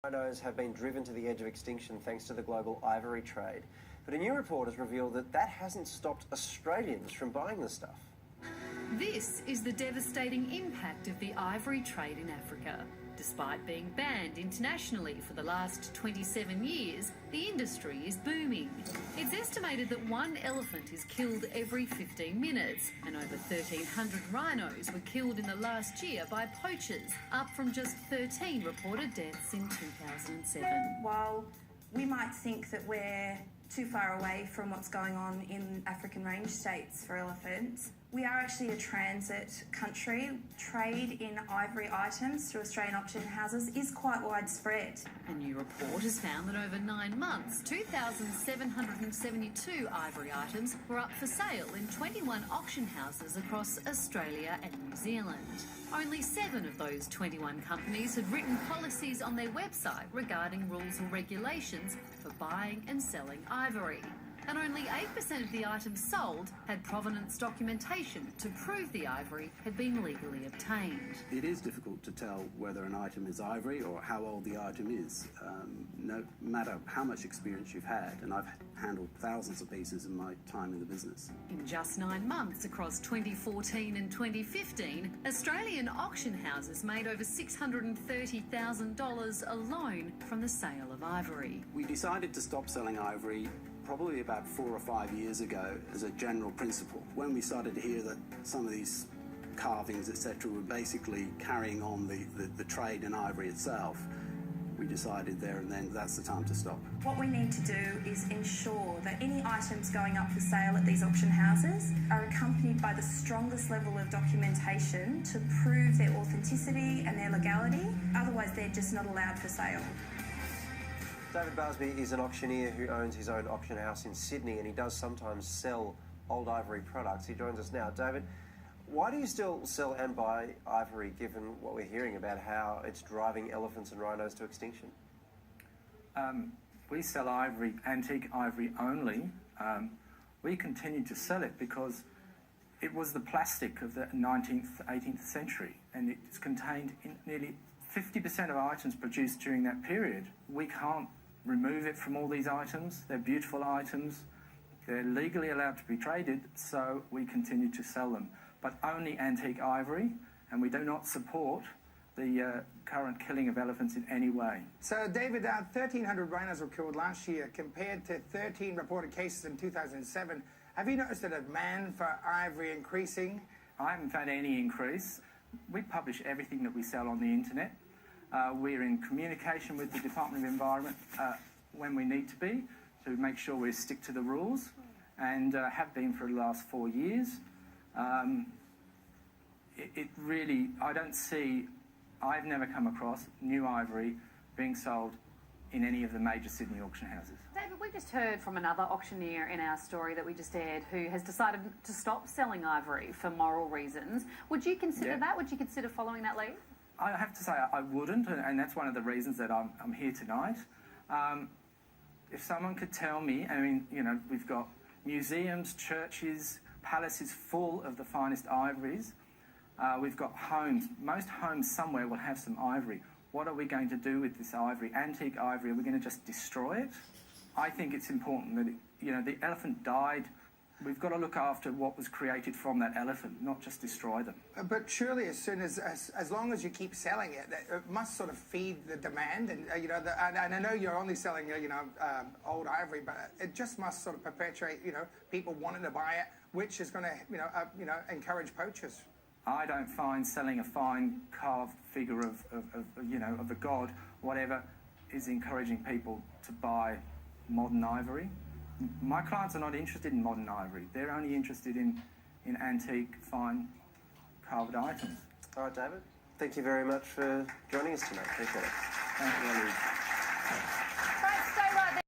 Rhinos have been driven to the edge of extinction thanks to the global ivory trade. But a new report has revealed that that hasn't stopped Australians from buying the stuff. This is the devastating impact of the ivory trade in Africa. Despite being banned internationally for the last 27 years, the industry is booming. It's estimated that one elephant is killed every 15 minutes, and over 1,300 rhinos were killed in the last year by poachers, up from just 13 reported deaths in 2007. While we might think that we're too far away from what's going on in African range states for elephants, we are actually a transit country. Trade in ivory items through Australian auction houses is quite widespread. A new report has found that over 9 months, 2,772 ivory items were up for sale in 21 auction houses across Australia and New Zealand. Only 7 of those 21 companies had written policies on their website regarding rules or regulations for buying and selling ivory. And only 8% of the items sold had provenance documentation to prove the ivory had been legally obtained. It is difficult to tell whether an item is ivory or how old the item is, no matter how much experience you've had, and I've handled thousands of pieces in my time in the business. In just 9 months across 2014 and 2015, Australian auction houses made over $630,000 alone from the sale of ivory. We decided to stop selling ivory probably about 4 or 5 years ago as a general principle. When we started to hear that some of these carvings, etc., were basically carrying on the trade in ivory itself, we decided there and then that's the time to stop. What we need to do is ensure that any items going up for sale at these auction houses are accompanied by the strongest level of documentation to prove their authenticity and their legality. Otherwise, they're just not allowed for sale. David Busby is an auctioneer who owns his own auction house in Sydney, and he does sometimes sell old ivory products. He joins us now. David, why do you still sell and buy ivory, given what we're hearing about how it's driving elephants and rhinos to extinction? We sell ivory, antique ivory only. We continue to sell it because it was the plastic of the 19th, 18th century, and it's contained in nearly 50% of items produced during that period. We can't remove it from all these items. They're beautiful items. They're legally allowed to be traded, so we continue to sell them. But only antique ivory, and we do not support the current killing of elephants in any way. So, David, 1,300 rhinos were killed last year compared to 13 reported cases in 2007. Have you noticed the demand for ivory increasing? I haven't found any increase. We publish everything that we sell on the internet. We're in communication with the Department of Environment when we need to be to make sure we stick to the rules, and have been for the last 4 years. It really, I've never come across new ivory being sold in any of the major Sydney auction houses. David, we just heard from another auctioneer in our story that we just aired who has decided to stop selling ivory for moral reasons. Would you consider that? Would you consider following that lead? I have to say I wouldn't, and that's one of the reasons that I'm here tonight. If someone could tell me, I mean, you know, we've got museums, churches, palaces full of the finest ivories. We've got homes. Most homes somewhere will have some ivory. What are we going to do with this ivory, antique ivory? Are we going to just destroy it? I think it's important that, the elephant died. We've got to look after what was created from that elephant, not just destroy them. But surely, as long as you keep selling it, it must sort of feed the demand. And and I know you're only selling old ivory, but it just must sort of perpetuate people wanting to buy it, which is going to encourage poachers. I don't find selling a fine carved figure of a god, whatever, is encouraging people to buy modern ivory. My clients are not interested in modern ivory. They're only interested in antique, fine, carved items. All right, David. Thank you very much for joining us tonight. Appreciate it. Thank you, Louise.